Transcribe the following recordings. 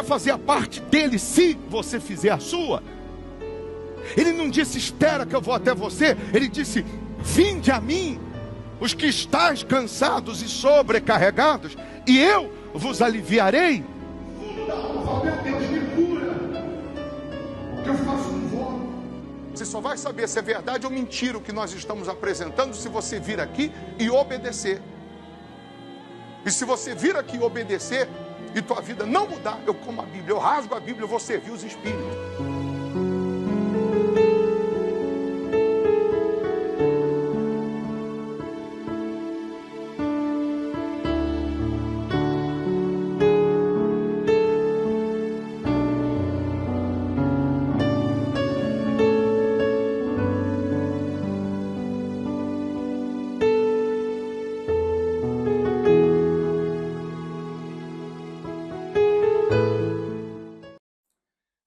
fazer a parte dele se você fizer a sua. Ele não disse, espera que eu vou até você. Ele disse, vinde a mim, os que estáis cansados e sobrecarregados, e eu vos aliviarei. Meu Deus, me cura, que eu faço um voto. Você só vai saber se é verdade ou mentira o que nós estamos apresentando se você vir aqui e obedecer. E se você vir aqui e obedecer e tua vida não mudar, eu como a Bíblia, eu rasgo a Bíblia, eu vou servir os Espíritos.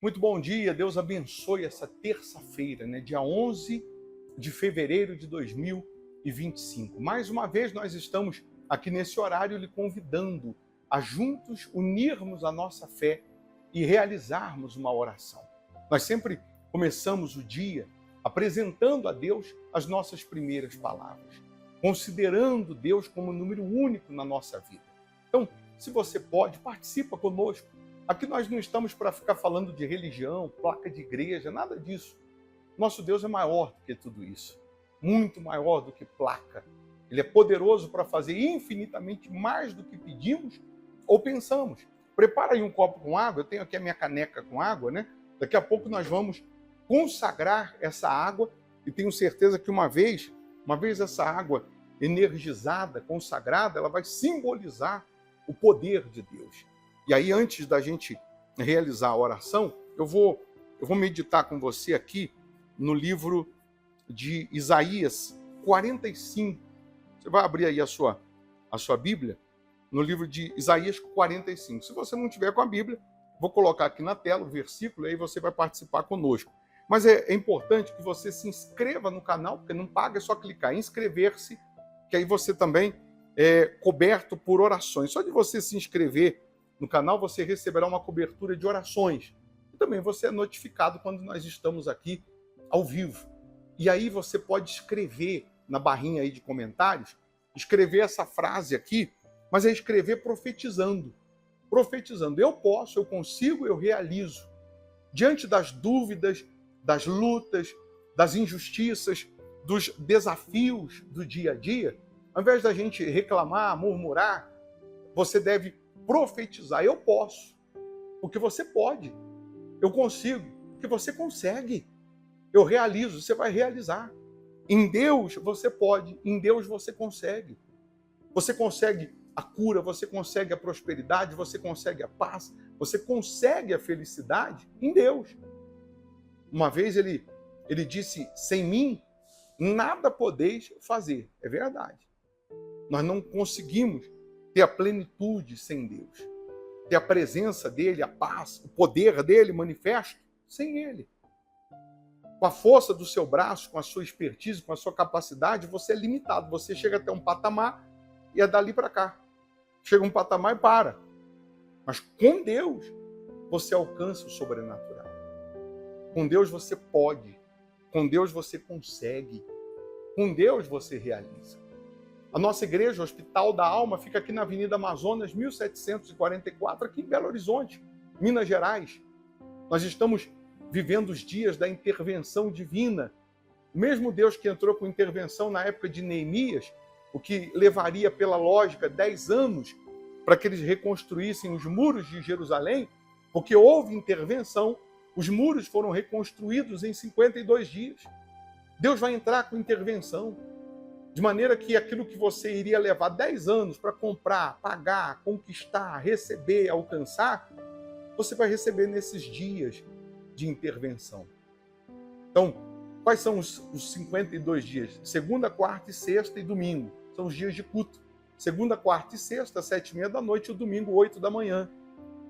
Muito bom dia, Deus abençoe essa terça-feira, dia 11 de fevereiro de 2025. Mais uma vez nós estamos aqui nesse horário lhe convidando a juntos unirmos a nossa fé e realizarmos uma oração. Nós sempre começamos o dia apresentando a Deus as nossas primeiras palavras, considerando Deus como número único na nossa vida. Então, se você pode, participa conosco. Aqui nós não estamos para ficar falando de religião, placa de igreja, nada disso. Nosso Deus é maior do que tudo isso. Muito maior do que placa. Ele é poderoso para fazer infinitamente mais do que pedimos ou pensamos. Prepara aí um copo com água, eu tenho aqui a minha caneca com água, Daqui a pouco nós vamos consagrar essa água e tenho certeza que uma vez essa água energizada, consagrada, ela vai simbolizar o poder de Deus. E aí, antes da gente realizar a oração, eu vou meditar com você aqui no livro de Isaías 45. Você vai abrir aí a sua Bíblia, no livro de Isaías 45. Se você não tiver com a Bíblia, vou colocar aqui na tela o versículo, e aí você vai participar conosco. Mas é importante que você se inscreva no canal, porque não paga, é só clicar em inscrever-se, que aí você também é coberto por orações. Só de você se inscrever no canal, você receberá uma cobertura de orações. E também você é notificado quando nós estamos aqui ao vivo. E aí você pode escrever na barrinha aí de comentários, escrever essa frase aqui, mas é escrever profetizando. Profetizando. Eu posso, eu consigo, eu realizo. Diante das dúvidas, das lutas, das injustiças, dos desafios do dia a dia, ao invés da gente reclamar, murmurar, você deve profetizar. Eu posso, porque você pode. Eu consigo, porque você consegue. Eu realizo, você vai realizar. Em Deus você pode, em Deus você consegue. Você consegue a cura, você consegue a prosperidade, você consegue a paz, você consegue a felicidade em Deus. Uma vez ele disse, sem mim, nada podeis fazer. É verdade. Nós não conseguimos ter a plenitude sem Deus, ter a presença dele, a paz, o poder dele manifesto sem ele. Com a força do seu braço, com a sua expertise, com a sua capacidade, você é limitado. Você chega até um patamar e é dali para cá. Chega um patamar e para. Mas com Deus, você alcança o sobrenatural. Com Deus você pode. Com Deus você consegue. Com Deus você realiza. A nossa igreja, o Hospital da Alma, fica aqui na Avenida Amazonas, 1744, aqui em Belo Horizonte, Minas Gerais. Nós estamos vivendo os dias da intervenção divina. O mesmo Deus que entrou com intervenção na época de Neemias, o que levaria, pela lógica, 10 anos para que eles reconstruíssem os muros de Jerusalém, porque houve intervenção, os muros foram reconstruídos em 52 dias. Deus vai entrar com intervenção. De maneira que aquilo que você iria levar 10 anos para comprar, pagar, conquistar, receber, alcançar, você vai receber nesses dias de intervenção. Então, quais são os 52 dias? Segunda, quarta e sexta e domingo. São os dias de culto. Segunda, quarta e sexta, 7h30 da noite, e o domingo, 8 da manhã.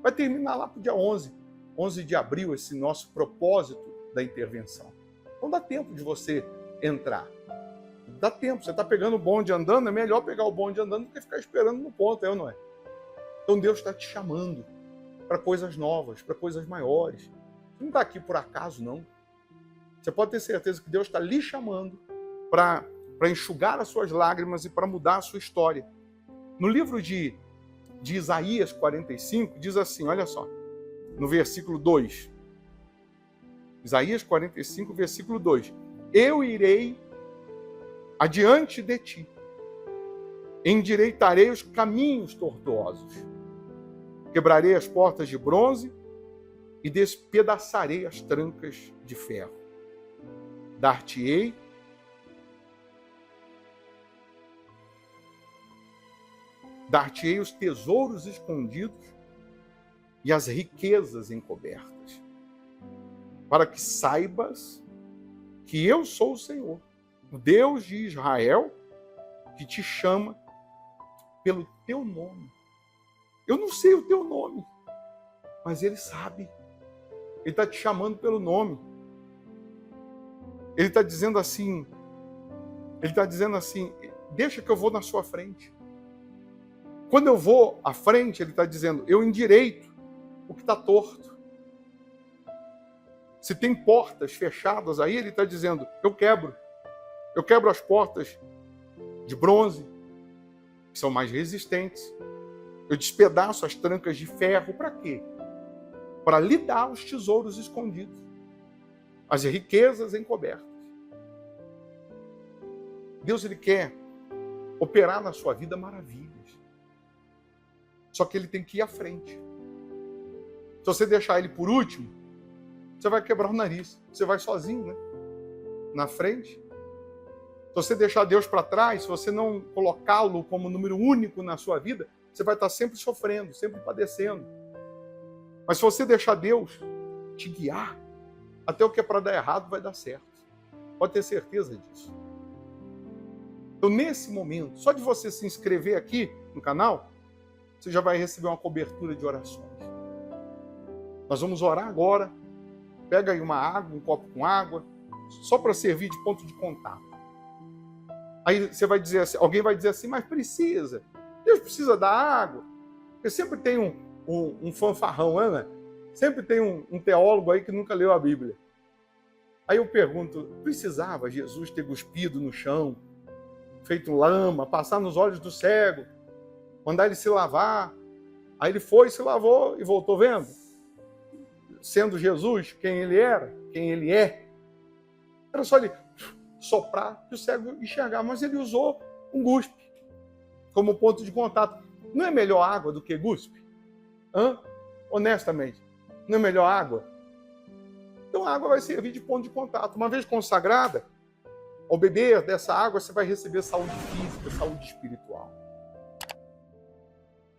Vai terminar lá para o dia 11 de abril, esse nosso propósito da intervenção. Então dá tempo de você entrar. Dá tempo, você está pegando o bonde andando, é melhor pegar o bonde andando do que ficar esperando no ponto, é ou não é? Então Deus está te chamando para coisas novas, para coisas maiores. Você não está aqui por acaso, não. Você pode ter certeza que Deus está lhe chamando para enxugar as suas lágrimas e para mudar a sua história. No livro de Isaías 45, diz assim, olha só, no versículo 2. Isaías 45, versículo 2. Eu irei adiante de ti, endireitarei os caminhos tortuosos, quebrarei as portas de bronze e despedaçarei as trancas de ferro. Dar-te-ei os tesouros escondidos e as riquezas encobertas, para que saibas que eu sou o Senhor, o Deus de Israel, que te chama pelo teu nome. Eu não sei o teu nome, mas Ele sabe. Ele está te chamando pelo nome. Ele está dizendo assim, deixa que eu vou na sua frente. Quando eu vou à frente, Ele está dizendo, eu endireito o que está torto. Se tem portas fechadas aí, Ele está dizendo, eu quebro as portas de bronze, que são mais resistentes. Eu despedaço as trancas de ferro. Para quê? Para lhe dar os tesouros escondidos, as riquezas encobertas. Deus, Ele quer operar na sua vida maravilhas. Só que Ele tem que ir à frente. Se você deixar Ele por último, você vai quebrar o nariz. Você vai sozinho, né? Na frente. Se você deixar Deus para trás, se você não colocá-lo como número único na sua vida, você vai estar sempre sofrendo, sempre padecendo. Mas se você deixar Deus te guiar, até o que é para dar errado vai dar certo. Pode ter certeza disso. Então, nesse momento, só de você se inscrever aqui no canal, você já vai receber uma cobertura de orações. Nós vamos orar agora. Pega aí uma água, um copo com água, só para servir de ponto de contato. Aí você vai dizer assim, alguém vai dizer assim, mas precisa. Deus precisa da água. Porque sempre tem um fanfarrão, né? Sempre tem um teólogo aí que nunca leu a Bíblia. Aí eu pergunto, precisava Jesus ter cuspido no chão, feito lama, passar nos olhos do cego, mandar ele se lavar? Aí ele foi, se lavou e voltou vendo? Sendo Jesus quem ele era, quem ele é. Era só ele soprar que o cego enxergar, mas ele usou um guspe como ponto de contato. Não é melhor água do que guspe? Honestamente, não é melhor água? Então a água vai servir de ponto de contato. Uma vez consagrada, ao beber dessa água, você vai receber saúde física, saúde espiritual.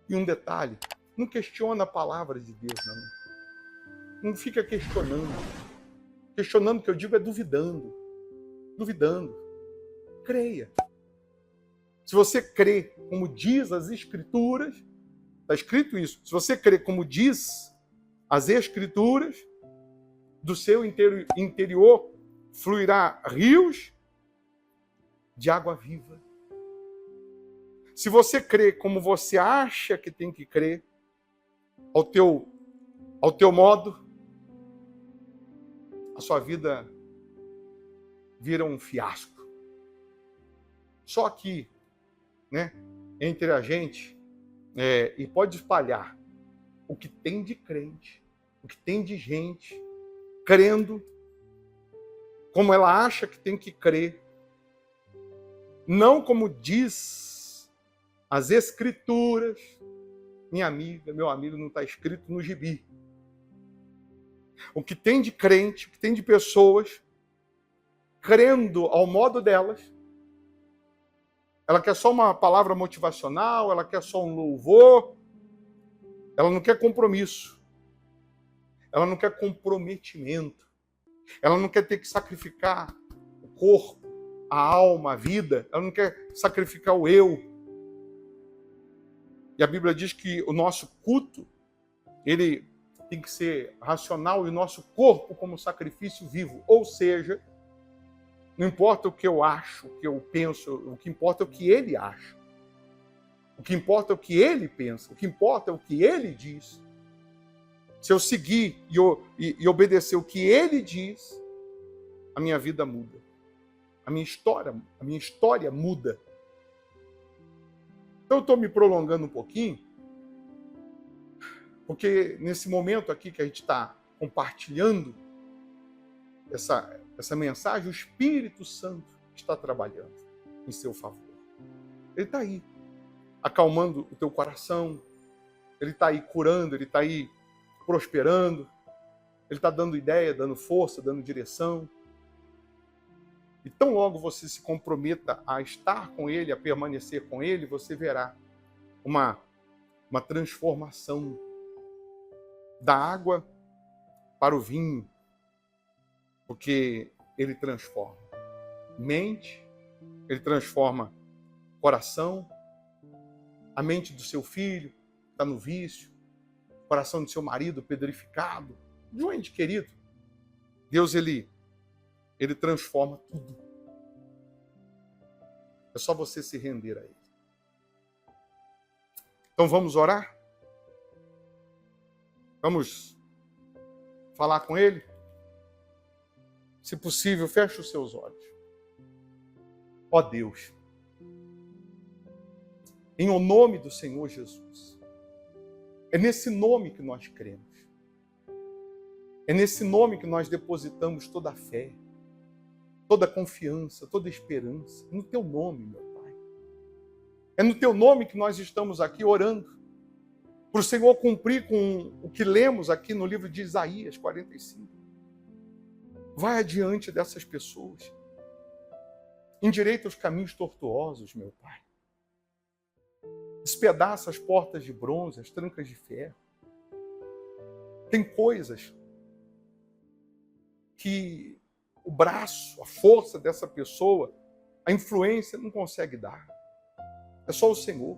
E um detalhe, não questiona a palavra de Deus, não. Não fica questionando. Questionando, que eu digo, é duvidando. Duvidando. Creia. Se você crê como diz as Escrituras, está escrito isso, se você crê como diz as Escrituras, do seu interior fluirá rios de água viva. Se você crê como você acha que tem que crer, ao teu modo, a sua vida vira um fiasco. Só aqui, né, entre a gente, e pode espalhar o que tem de crente, o que tem de gente crendo como ela acha que tem que crer, não como diz as Escrituras. Minha amiga, meu amigo, não está escrito no gibi. O que tem de crente, o que tem de pessoas crendo ao modo delas. Ela quer só uma palavra motivacional, ela quer só um louvor, ela não quer compromisso, ela não quer comprometimento, ela não quer ter que sacrificar o corpo, a alma, a vida, ela não quer sacrificar o eu. E a Bíblia diz que o nosso culto, ele tem que ser racional, e o nosso corpo como sacrifício vivo. Ou seja, não importa o que eu acho, o que eu penso, o que importa é o que ele acha. O que importa é o que ele pensa, o que importa é o que ele diz. se eu seguir e obedecer o que ele diz, a minha vida muda. A minha história muda. Então eu estou me prolongando um pouquinho, porque nesse momento aqui que a gente está compartilhando essa mensagem, o Espírito Santo está trabalhando em seu favor. Ele está aí, acalmando o teu coração, ele está aí curando, ele está aí prosperando, ele está dando ideia, dando força, dando direção. E tão logo você se comprometa a estar com ele, a permanecer com ele, você verá uma transformação da água para o vinho, porque ele transforma mente, ele transforma coração, a mente do seu filho está no vício, o coração do seu marido pedrificado, de um ente querido. Deus, ele transforma tudo. É só você se render a ele. Então vamos orar? Vamos falar com ele? Se possível, feche os seus olhos. Ó Deus, em o nome do Senhor Jesus, é nesse nome que nós cremos. É nesse nome que nós depositamos toda a fé, toda a confiança, toda a esperança. No teu nome, meu Pai. É no teu nome que nós estamos aqui orando, para o Senhor cumprir com o que lemos aqui no livro de Isaías 45. Vai adiante dessas pessoas. Endireita os caminhos tortuosos, meu Pai. Despedaça as portas de bronze, as trancas de ferro. Tem coisas que o braço, a força dessa pessoa, a influência não consegue dar. É só o Senhor.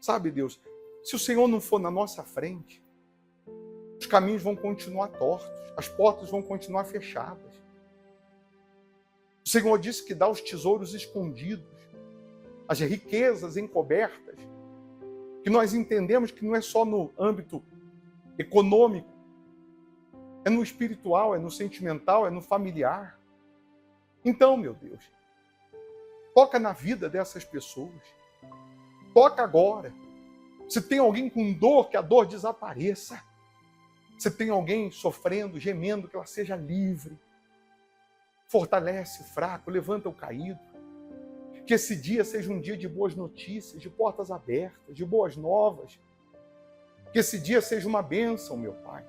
Sabe, Deus, se o Senhor não for na nossa frente, os caminhos vão continuar tortos, as portas vão continuar fechadas. O Senhor disse que dá os tesouros escondidos, as riquezas encobertas, que nós entendemos que não é só no âmbito econômico, é no espiritual, é no sentimental, é no familiar. Então, meu Deus, toca na vida dessas pessoas. Toca agora. Se tem alguém com dor, que a dor desapareça. Se tem alguém sofrendo, gemendo, que ela seja livre. Fortalece o fraco, levanta o caído. Que esse dia seja um dia de boas notícias, de portas abertas, de boas novas. Que esse dia seja uma bênção, meu Pai.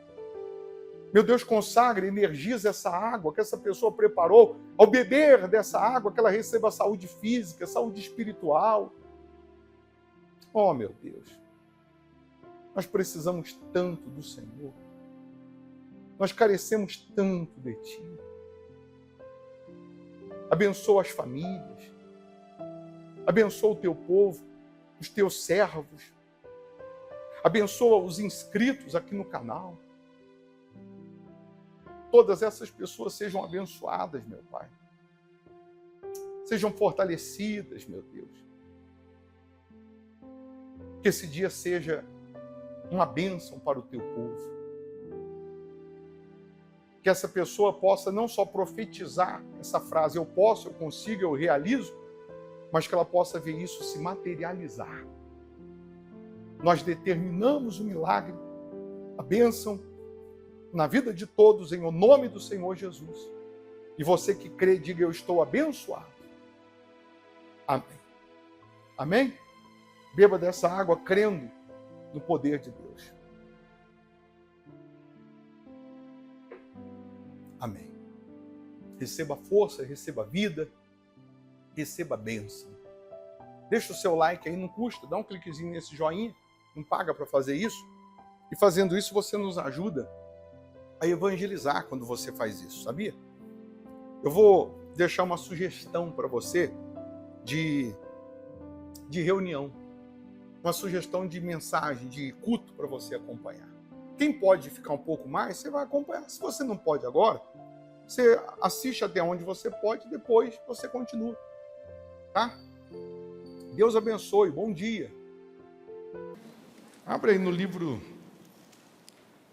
Meu Deus, consagra, energiza essa água que essa pessoa preparou. Ao beber dessa água, que ela receba saúde física, saúde espiritual. Oh, meu Deus, nós precisamos tanto do Senhor. Nós carecemos tanto de Ti. Abençoa as famílias. Abençoa o Teu povo, os Teus servos. Abençoa os inscritos aqui no canal. Todas essas pessoas sejam abençoadas, meu Pai. Sejam fortalecidas, meu Deus. Que esse dia seja uma bênção para o Teu povo. Que essa pessoa possa não só profetizar essa frase, eu posso, eu consigo, eu realizo, mas que ela possa ver isso se materializar. Nós determinamos o milagre, a bênção, na vida de todos, em o nome do Senhor Jesus. E você que crê, diga, eu estou abençoado. Amém. Amém? Beba dessa água crendo no poder de Deus. Amém. Receba força, receba vida, receba bênção. Deixa o seu like aí, não custa, dá um cliquezinho nesse joinha, não paga para fazer isso. E fazendo isso você nos ajuda a evangelizar quando você faz isso, sabia? Eu vou deixar uma sugestão para você de reunião, uma sugestão de mensagem, de culto para você acompanhar. Quem pode ficar um pouco mais, você vai acompanhar. Se você não pode agora, você assiste até onde você pode, depois você continua. Tá? Deus abençoe, bom dia. Abra aí no livro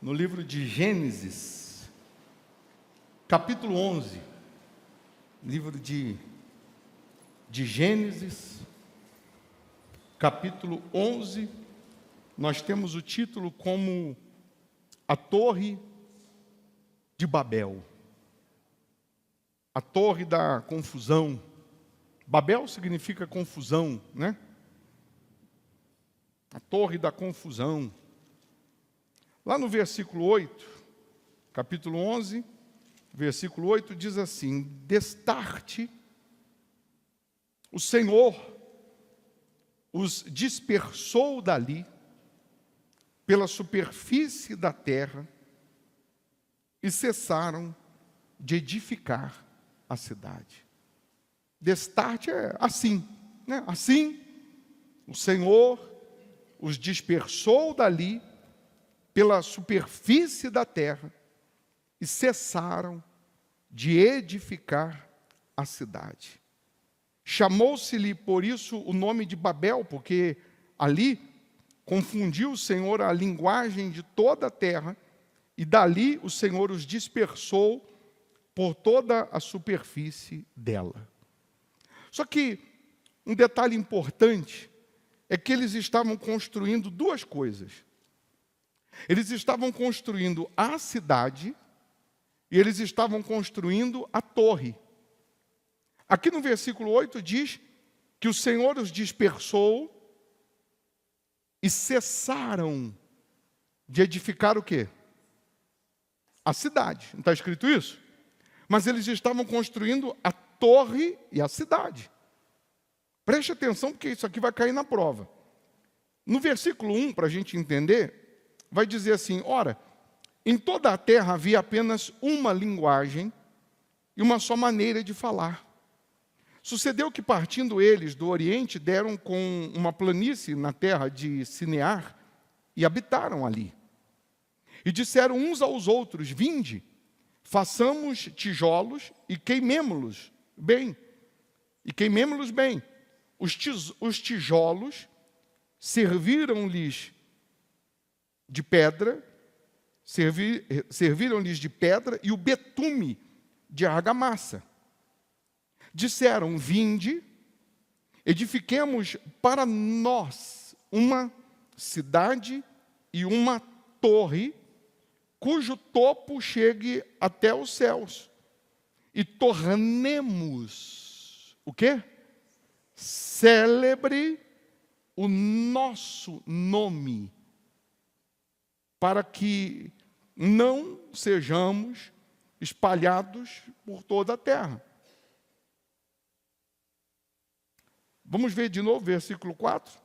no livro de Gênesis, capítulo 11. Livro de Gênesis, capítulo 11, nós temos o título como A Torre de Babel. A Torre da Confusão. Babel significa confusão, né? A Torre da Confusão. Lá no versículo 8, capítulo 11, versículo 8, diz assim: Destarte, o Senhor os dispersou dali, pela superfície da terra, e cessaram de edificar a cidade. Destarte é assim, né? Assim, o Senhor os dispersou dali, pela superfície da terra, e cessaram de edificar a cidade. Chamou-se-lhe por isso o nome de Babel, porque ali confundiu o Senhor a linguagem de toda a terra, e dali o Senhor os dispersou por toda a superfície dela. Só que um detalhe importante é que eles estavam construindo duas coisas. Eles estavam construindo a cidade e eles estavam construindo a torre. Aqui no versículo 8 diz que o Senhor os dispersou e cessaram de edificar o quê? A cidade. Não está escrito isso? Mas eles estavam construindo a torre e a cidade. Preste atenção, porque isso aqui vai cair na prova. No versículo 1, para a gente entender, vai dizer assim: ora, em toda a terra havia apenas uma linguagem e uma só maneira de falar. Sucedeu que, partindo eles do Oriente, deram com uma planície na terra de Sinear e habitaram ali. E disseram uns aos outros: vinde, façamos tijolos e queimemo-los bem. Os tijolos serviram-lhes de pedra, e o betume de argamassa. Disseram: vinde, edifiquemos para nós uma cidade e uma torre, cujo topo chegue até os céus, e tornemos o quê? Célebre o nosso nome, para que não sejamos espalhados por toda a terra. Vamos ver de novo, versículo 4.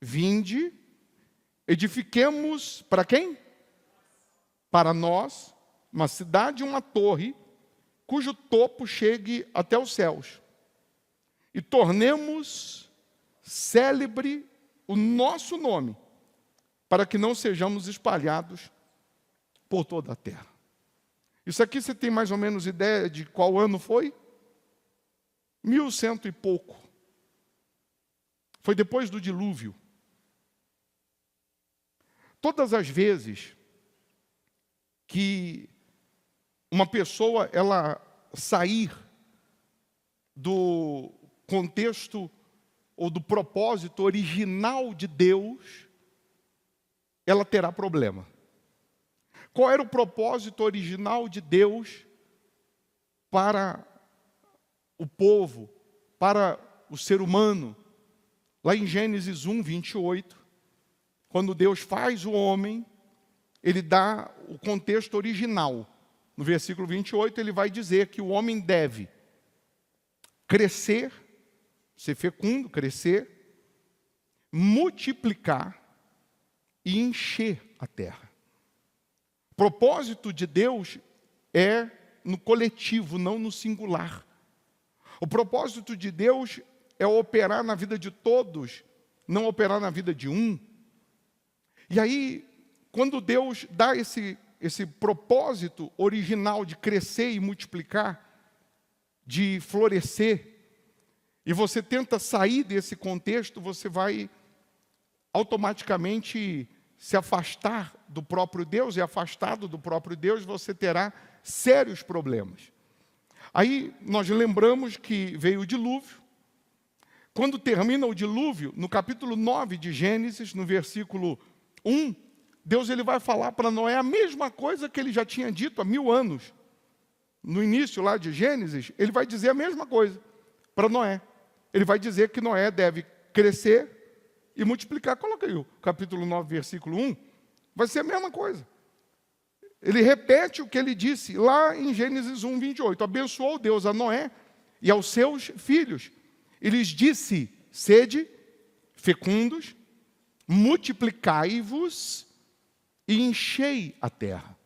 Vinde, edifiquemos para quem? Para nós, uma cidade e uma torre, cujo topo chegue até os céus. E tornemos célebre o nosso nome, para que não sejamos espalhados por toda a terra. Isso aqui você tem mais ou menos ideia de qual ano foi? 1100 e pouco. Foi depois do dilúvio. Todas as vezes que uma pessoa ela sair do contexto ou do propósito original de Deus, ela terá problema. Qual era o propósito original de Deus para o povo, para o ser humano? Lá em Gênesis 1, 28, quando Deus faz o homem, ele dá o contexto original. No versículo 28, ele vai dizer que o homem deve crescer, ser fecundo, crescer, multiplicar e encher a terra. O propósito de Deus é no coletivo, não no singular. O propósito de Deus é operar na vida de todos, não operar na vida de um. E aí, quando Deus dá esse propósito original de crescer e multiplicar, de florescer, e você tenta sair desse contexto, você vai automaticamente se afastar do próprio Deus e afastado do próprio Deus, você terá sérios problemas. Aí nós lembramos que veio o dilúvio. Quando termina o dilúvio, no capítulo 9 de Gênesis, no versículo 1, Deus ele vai falar para Noé a mesma coisa que ele já tinha dito há 1000 anos. No início lá de Gênesis, ele vai dizer a mesma coisa para Noé. Ele vai dizer que Noé deve crescer e multiplicar. Coloca aí o capítulo 9, versículo 1. Vai ser a mesma coisa. Ele repete o que ele disse lá em Gênesis 1, 28. Abençoou Deus a Noé e aos seus filhos. E lhes disse, sede fecundos, multiplicai-vos e enchei a terra.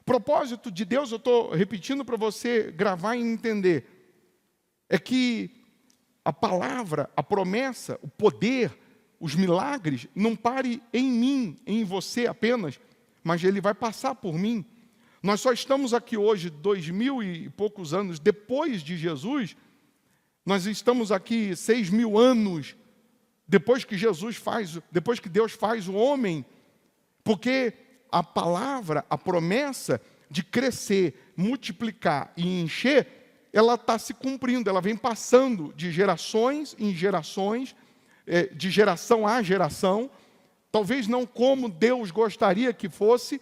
Propósito de Deus, eu estou repetindo para você gravar e entender, é que a palavra, a promessa, o poder, os milagres, não pare em mim, em você apenas, mas ele vai passar por mim. Nós só estamos aqui hoje, 2000 e poucos anos depois de Jesus, nós estamos aqui 6000 anos depois que depois que Deus faz o homem, porque a palavra, a promessa de crescer, multiplicar e encher, ela está se cumprindo, ela vem passando de gerações em gerações, de geração a geração, talvez não como Deus gostaria que fosse,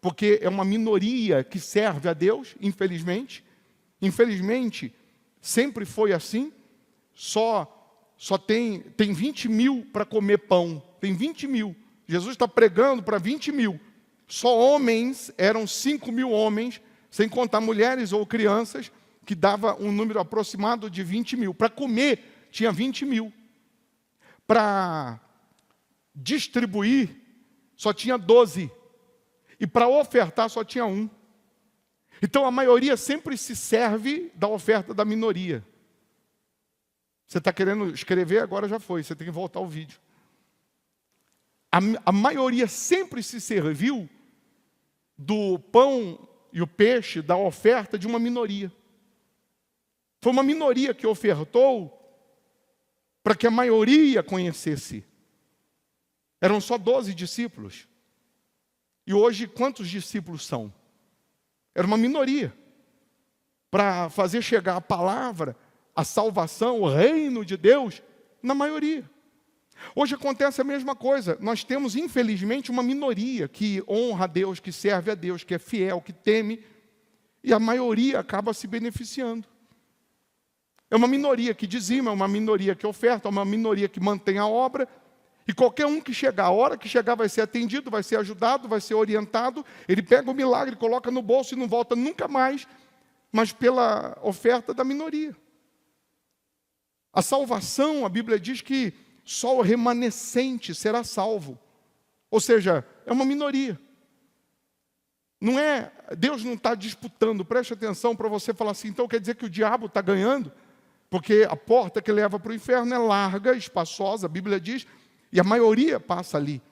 porque é uma minoria que serve a Deus, infelizmente. Infelizmente, sempre foi assim, só tem 20 mil para comer pão, tem 20 mil. Jesus está pregando para 20 mil. Só homens, eram 5.000 homens, sem contar mulheres ou crianças, que dava um número aproximado de 20 mil. Para comer, tinha 20 mil. Para distribuir, só tinha 12. E para ofertar, só tinha 1. Então, a maioria sempre se serve da oferta da minoria. Você está querendo escrever? Agora já foi, você tem que voltar ao vídeo. A maioria sempre se serviu do pão e o peixe, da oferta de uma minoria. Foi uma minoria que ofertou para que a maioria conhecesse. Eram só 12 discípulos. E hoje, quantos discípulos são? Era uma minoria. Para fazer chegar a palavra, a salvação, o reino de Deus, na maioria. Hoje acontece a mesma coisa. Nós temos, infelizmente, uma minoria que honra a Deus, que serve a Deus, que é fiel, que teme, e a maioria acaba se beneficiando. É uma minoria que dizima, é uma minoria que oferta, é uma minoria que mantém a obra, e qualquer um que chegar, a hora que chegar vai ser atendido, vai ser ajudado, vai ser orientado, ele pega o milagre, coloca no bolso e não volta nunca mais, mas pela oferta da minoria. A salvação, a Bíblia diz que só o remanescente será salvo. Ou seja, é uma minoria. Não é, Deus não está disputando, preste atenção para você falar assim, então quer dizer que o diabo está ganhando? Porque a porta que leva para o inferno é larga, espaçosa, a Bíblia diz, e a maioria passa ali.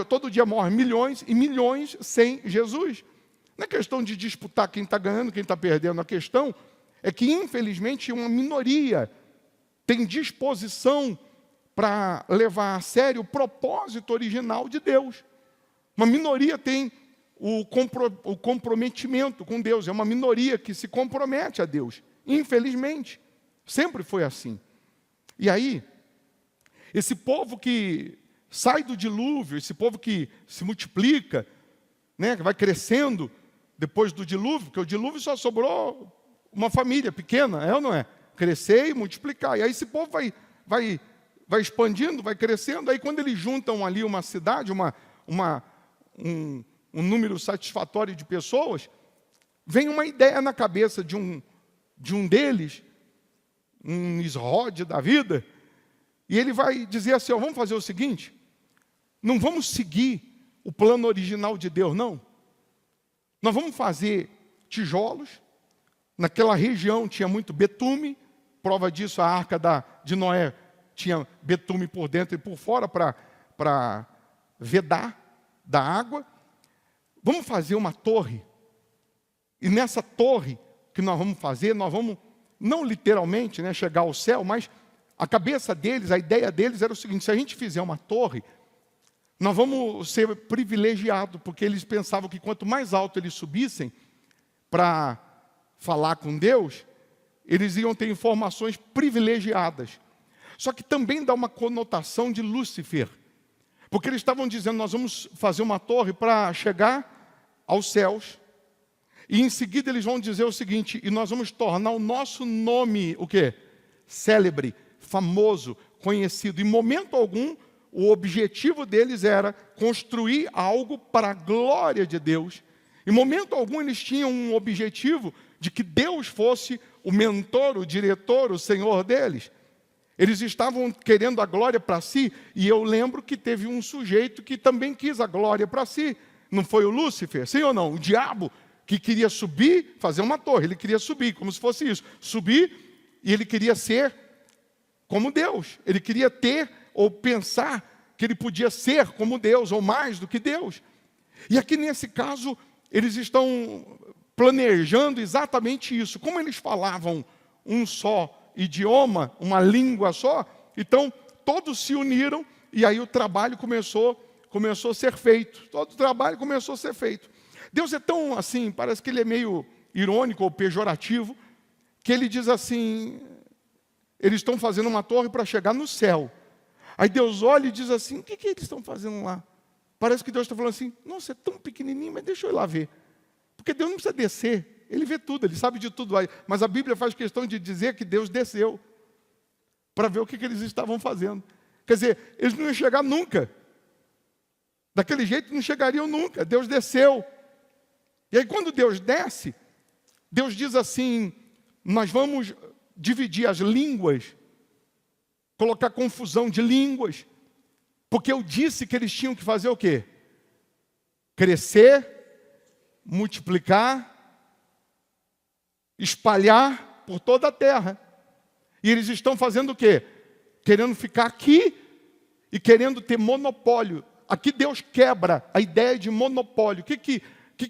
Todo dia morre milhões e milhões sem Jesus. Não é questão de disputar quem está ganhando, quem está perdendo. A questão é que, infelizmente, uma minoria tem disposição para levar a sério o propósito original de Deus. Uma minoria tem o comprometimento com Deus. É uma minoria que se compromete a Deus. Infelizmente, sempre foi assim. E aí, esse povo que sai do dilúvio, esse povo que se multiplica, né, que vai crescendo depois do dilúvio, porque o dilúvio só sobrou uma família pequena, é ou não é? Crescer e multiplicar. E aí esse povo vai expandindo, vai crescendo. Aí quando eles juntam ali uma cidade, um número satisfatório de pessoas, vem uma ideia na cabeça de um deles, um Nimrod da vida, e ele vai dizer assim, vamos fazer o seguinte, não vamos seguir o plano original de Deus, não. Nós vamos fazer tijolos. Naquela região tinha muito betume, prova disso, a arca de Noé tinha betume por dentro e por fora para vedar da água. Vamos fazer uma torre. E nessa torre que nós vamos fazer, nós vamos, não literalmente, né, chegar ao céu, mas a cabeça deles, a ideia deles era o seguinte, se a gente fizer uma torre, nós vamos ser privilegiados, porque eles pensavam que quanto mais alto eles subissem para falar com Deus, eles iam ter informações privilegiadas. Só que também dá uma conotação de Lúcifer, porque eles estavam dizendo, nós vamos fazer uma torre para chegar aos céus, e em seguida eles vão dizer o seguinte, e nós vamos tornar o nosso nome, o quê? Célebre, famoso, conhecido. Em momento algum, o objetivo deles era construir algo para a glória de Deus. Em momento algum eles tinham um objetivo de que Deus fosse o mentor, o diretor, o senhor deles. Eles estavam querendo a glória para si, e eu lembro que teve um sujeito que também quis a glória para si. Não foi o Lúcifer? Sim ou não? O diabo que queria subir, fazer uma torre. Ele queria subir, como se fosse isso. Subir, e ele queria ser como Deus. Ele queria ter, ou pensar, que ele podia ser como Deus, ou mais do que Deus. E aqui nesse caso, eles estão planejando exatamente isso. Como eles falavam um só idioma, uma língua só, então todos se uniram e aí o trabalho começou a ser feito. Todo o trabalho começou a ser feito. Deus é tão assim, parece que ele é meio irônico ou pejorativo, que ele diz assim, eles estão fazendo uma torre para chegar no céu. Aí Deus olha e diz assim, o que eles estão fazendo lá? Parece que Deus está falando assim, nossa, é tão pequenininho, mas deixa eu ir lá ver. Porque Deus não precisa descer. Ele vê tudo, ele sabe de tudo. Mas a Bíblia faz questão de dizer que Deus desceu para ver o que eles estavam fazendo. Quer dizer, eles não iam chegar nunca. Daquele jeito não chegariam nunca. Deus desceu. E aí quando Deus desce, Deus diz assim, nós vamos dividir as línguas, colocar confusão de línguas, porque eu disse que eles tinham que fazer o quê? Crescer, multiplicar, espalhar por toda a terra. E eles estão fazendo o quê? Querendo ficar aqui e querendo ter monopólio. Aqui Deus quebra a ideia de monopólio. O que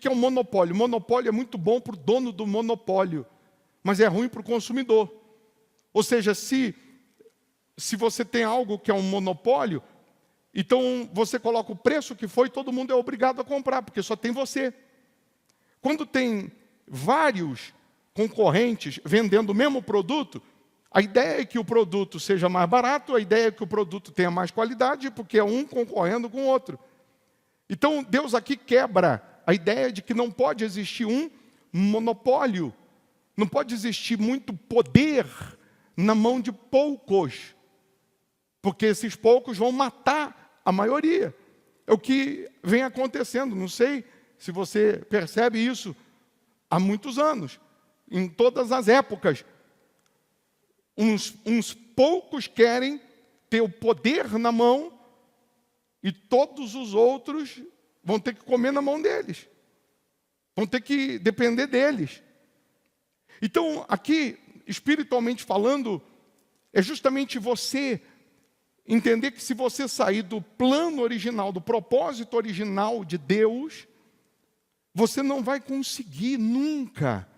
é um monopólio? Monopólio é muito bom para o dono do monopólio, mas é ruim para o consumidor. Ou seja, se você tem algo que é um monopólio, então você coloca o preço que foi, todo mundo é obrigado a comprar, porque só tem você. Quando tem vários concorrentes vendendo o mesmo produto, a ideia é que o produto seja mais barato, a ideia é que o produto tenha mais qualidade, porque é um concorrendo com o outro. Então, Deus aqui quebra a ideia de que não pode existir um monopólio, não pode existir muito poder na mão de poucos, porque esses poucos vão matar a maioria. É o que vem acontecendo, não sei se você percebe isso há muitos anos, em todas as épocas. Uns poucos querem ter o poder na mão e todos os outros vão ter que comer na mão deles. Vão ter que depender deles. Então, aqui, espiritualmente falando, é justamente você entender que se você sair do plano original, do propósito original de Deus, você não vai conseguir nunca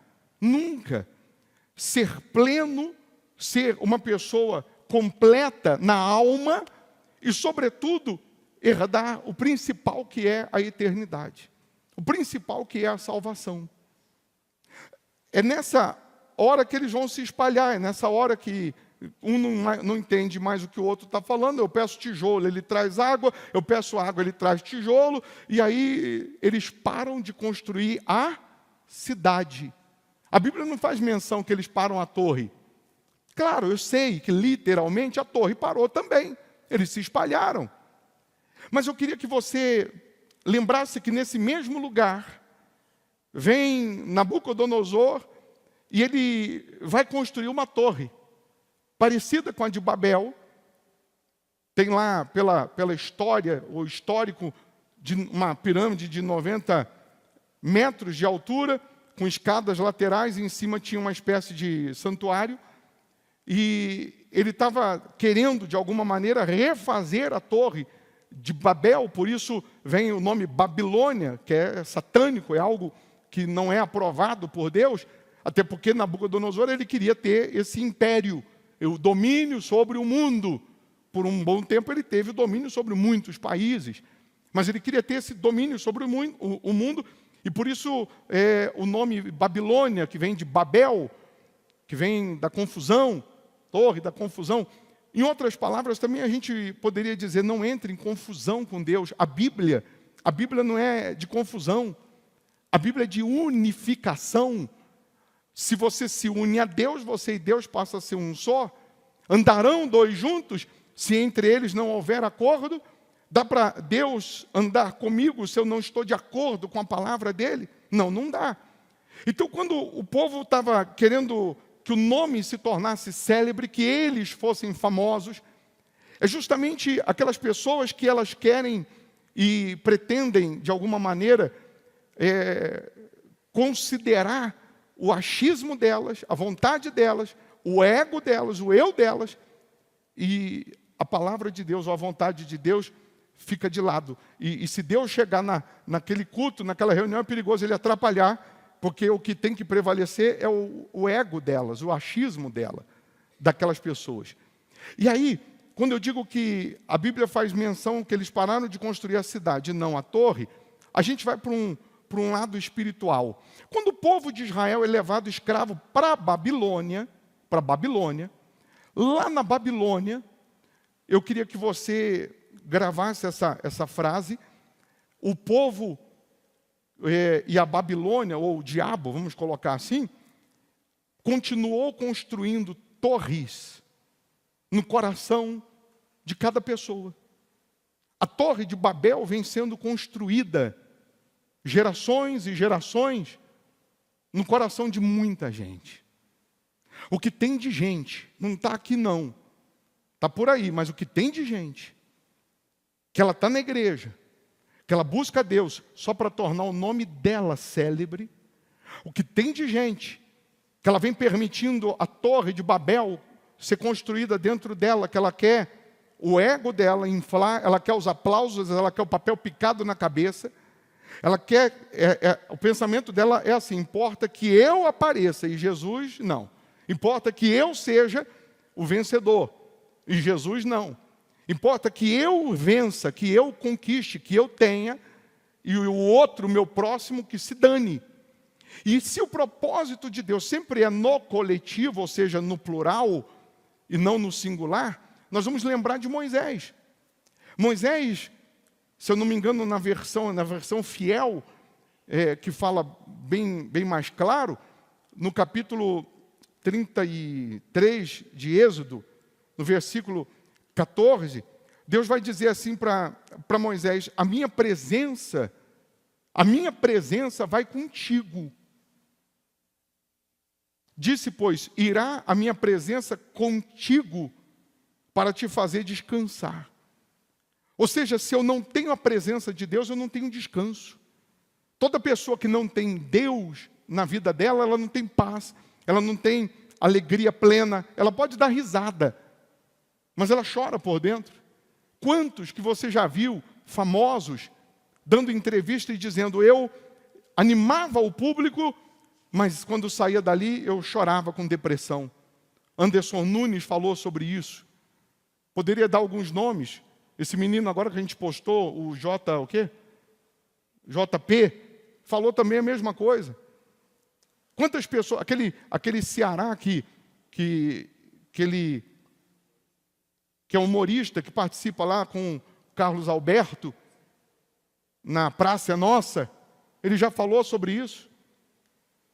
ser pleno, ser uma pessoa completa na alma e, sobretudo, herdar o principal que é a eternidade. O principal que é a salvação. É nessa hora que eles vão se espalhar, é nessa hora que um não entende mais o que o outro está falando. Eu peço tijolo, ele traz água, eu peço água, ele traz tijolo, e aí eles param de construir a cidade. A Bíblia não faz menção que eles param a torre. Claro, eu sei que literalmente a torre parou também. Eles se espalharam. Mas eu queria que você lembrasse que nesse mesmo lugar vem Nabucodonosor e ele vai construir uma torre parecida com a de Babel. Tem lá, pela história, o histórico, de uma pirâmide de 90 metros de altura, com escadas laterais, e em cima tinha uma espécie de santuário. E ele estava querendo, de alguma maneira, refazer a torre de Babel, por isso vem o nome Babilônia, que é satânico, é algo que não é aprovado por Deus, até porque Nabucodonosor ele queria ter esse império, o domínio sobre o mundo. Por um bom tempo ele teve o domínio sobre muitos países. Mas ele queria ter esse domínio sobre o mundo, e por isso o nome Babilônia, que vem de Babel, que vem da confusão, torre da confusão. Em outras palavras, também a gente poderia dizer, não entre em confusão com Deus. A Bíblia não é de confusão. A Bíblia é de unificação. Se você se une a Deus, você e Deus passam a ser um só. Andarão dois juntos, se entre eles não houver acordo. Dá para Deus andar comigo se eu não estou de acordo com a palavra dele? Não, não dá. Então, quando o povo estava querendo que o nome se tornasse célebre, que eles fossem famosos, é justamente aquelas pessoas que elas querem e pretendem, de alguma maneira, considerar o achismo delas, a vontade delas, o ego delas, o eu delas, e a palavra de Deus, ou a vontade de Deus, fica de lado. E se Deus chegar naquele culto, naquela reunião, é perigoso ele atrapalhar, porque o que tem que prevalecer é o ego delas, o achismo daquelas pessoas. E aí, quando eu digo que a Bíblia faz menção que eles pararam de construir a cidade, não a torre, a gente vai para um lado espiritual. Quando o povo de Israel é levado escravo para Babilônia, lá na Babilônia, eu queria que você gravasse essa frase, o povo e a Babilônia, ou o diabo, vamos colocar assim, continuou construindo torres no coração de cada pessoa. A torre de Babel vem sendo construída gerações e gerações no coração de muita gente. O que tem de gente, não está aqui não, está por aí, mas o que tem de gente, que ela está na igreja, que ela busca a Deus só para tornar o nome dela célebre, o que tem de gente, que ela vem permitindo a torre de Babel ser construída dentro dela, que ela quer o ego dela inflar, ela quer os aplausos, ela quer o papel picado na cabeça, ela quer, o pensamento dela é assim, importa que eu apareça, e Jesus não. Importa que eu seja o vencedor, e Jesus não. Importa que eu vença, que eu conquiste, que eu tenha, e o outro, o meu próximo, que se dane. E se o propósito de Deus sempre é no coletivo, ou seja, no plural, e não no singular, nós vamos lembrar de Moisés. Moisés, se eu não me engano, na versão fiel, que fala bem mais claro, no capítulo 33 de Êxodo, no versículo 14, Deus vai dizer assim para Moisés, a minha presença vai contigo. Disse, pois, irá a minha presença contigo para te fazer descansar. Ou seja, se eu não tenho a presença de Deus, eu não tenho descanso. Toda pessoa que não tem Deus na vida dela, ela não tem paz, ela não tem alegria plena, ela pode dar risada, mas ela chora por dentro. Quantos que você já viu, famosos, dando entrevista e dizendo, eu animava o público, mas quando saía dali, eu chorava com depressão. Anderson Nunes falou sobre isso. Poderia dar alguns nomes. Esse menino agora que a gente postou, o JP, falou também a mesma coisa. Quantas pessoas, aquele Ceará que é humorista, que participa lá com o Carlos Alberto, na Praça é Nossa, ele já falou sobre isso.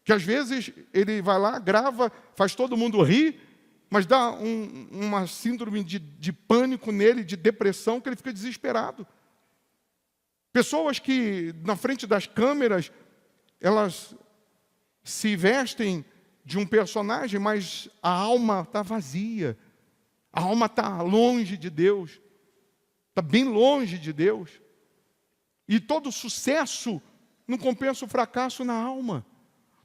Que às vezes ele vai lá, grava, faz todo mundo rir, mas dá uma síndrome de pânico nele, de depressão, que ele fica desesperado. Pessoas que, na frente das câmeras, elas se vestem de um personagem, mas a alma está vazia. A alma está longe de Deus. Está bem longe de Deus. E todo sucesso não compensa o fracasso na alma.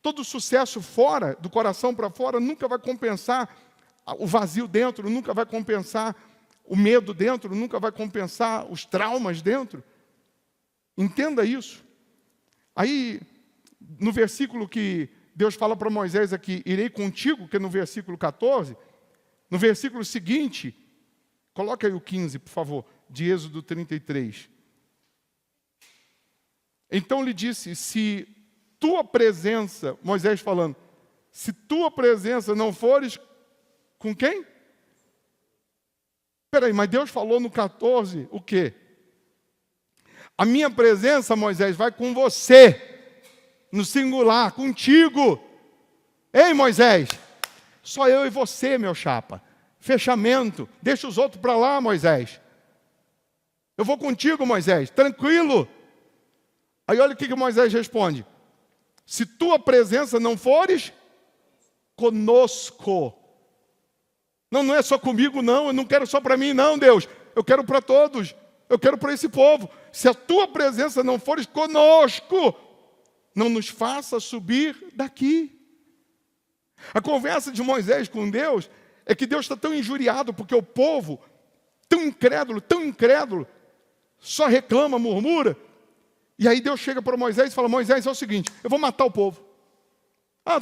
Todo sucesso fora, do coração para fora, nunca vai compensar o vazio dentro, nunca vai compensar o medo dentro, nunca vai compensar os traumas dentro. Entenda isso. Aí, no versículo que Deus fala para Moisés aqui, irei contigo, que é no versículo 14, no versículo seguinte, coloca aí o 15, por favor, de Êxodo 33. Então lhe disse, se tua presença, Moisés falando, se tua presença não fores com quem? Peraí, mas Deus falou no 14 o quê? A minha presença, Moisés, vai com você, no singular, contigo. Ei, Moisés, só eu e você, meu chapa. Fechamento, deixa os outros para lá, Moisés. Eu vou contigo, Moisés, tranquilo. Aí olha o que Moisés responde. Se tua presença não fores conosco. Não é só comigo, não. Eu não quero só para mim, não, Deus. Eu quero para todos. Eu quero para esse povo. Se a tua presença não fores conosco, não nos faça subir daqui. A conversa de Moisés com Deus é que Deus está tão injuriado porque o povo, tão incrédulo, só reclama, murmura. E aí Deus chega para Moisés e fala, Moisés, é o seguinte, eu vou matar o povo.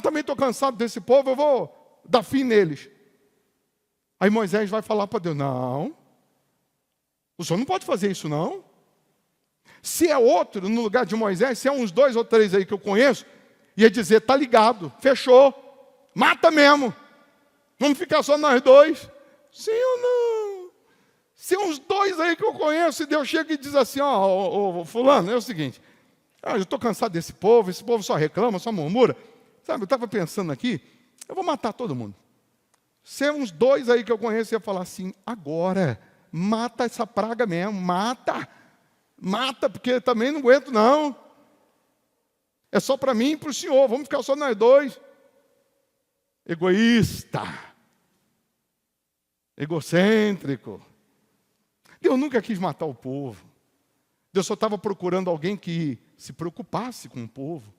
Também estou cansado desse povo, eu vou dar fim neles. Aí Moisés vai falar para Deus, não, o senhor não pode fazer isso não. Se é outro no lugar de Moisés, se é uns 2 ou 3 aí que eu conheço, ia dizer, tá ligado, fechou, mata mesmo. Vamos ficar só nós 2. Sim ou não? Se uns 2 aí que eu conheço, e Deus chega e diz assim, fulano, é o seguinte, eu estou cansado desse povo, esse povo só reclama, só murmura. Sabe, eu estava pensando aqui, eu vou matar todo mundo. Se é uns 2 aí que eu conheço, ia falar assim, agora, mata essa praga mesmo, mata, porque também não aguento não. É só para mim e para o senhor, vamos ficar só nós 2. Egoísta, egocêntrico. Deus nunca quis matar o povo. Deus só estava procurando alguém que se preocupasse com o povo.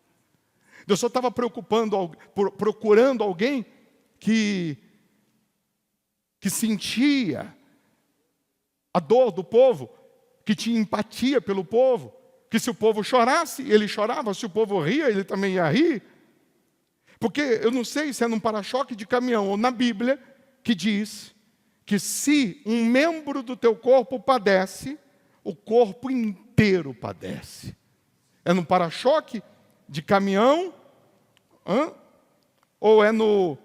Deus só estava procurando alguém que sentia a dor do povo, que tinha empatia pelo povo, que se o povo chorasse, ele chorava, se o povo ria, ele também ia rir. Porque eu não sei se é num para-choque de caminhão ou na Bíblia, que diz que se um membro do teu corpo padece, o corpo inteiro padece. É no para-choque de caminhão? Ou é no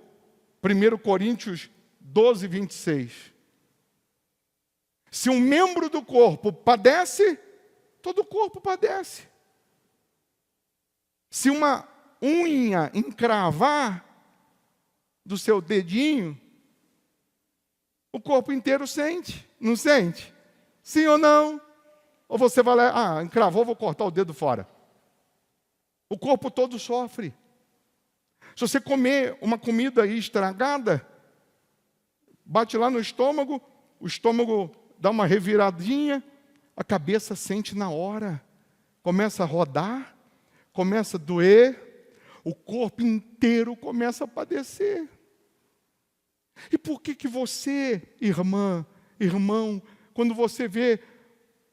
1 Coríntios 12, 26? Se um membro do corpo padece, todo o corpo padece. Se uma unha encravar do seu dedinho, o corpo inteiro sente, não sente? Sim ou não? Ou você vai lá, encravou, vou cortar o dedo fora. O corpo todo sofre. Se você comer uma comida aí estragada, bate lá no estômago, o estômago dá uma reviradinha, a cabeça sente na hora, começa a rodar, começa a doer, o corpo inteiro começa a padecer. E por que você, irmã, irmão, quando você vê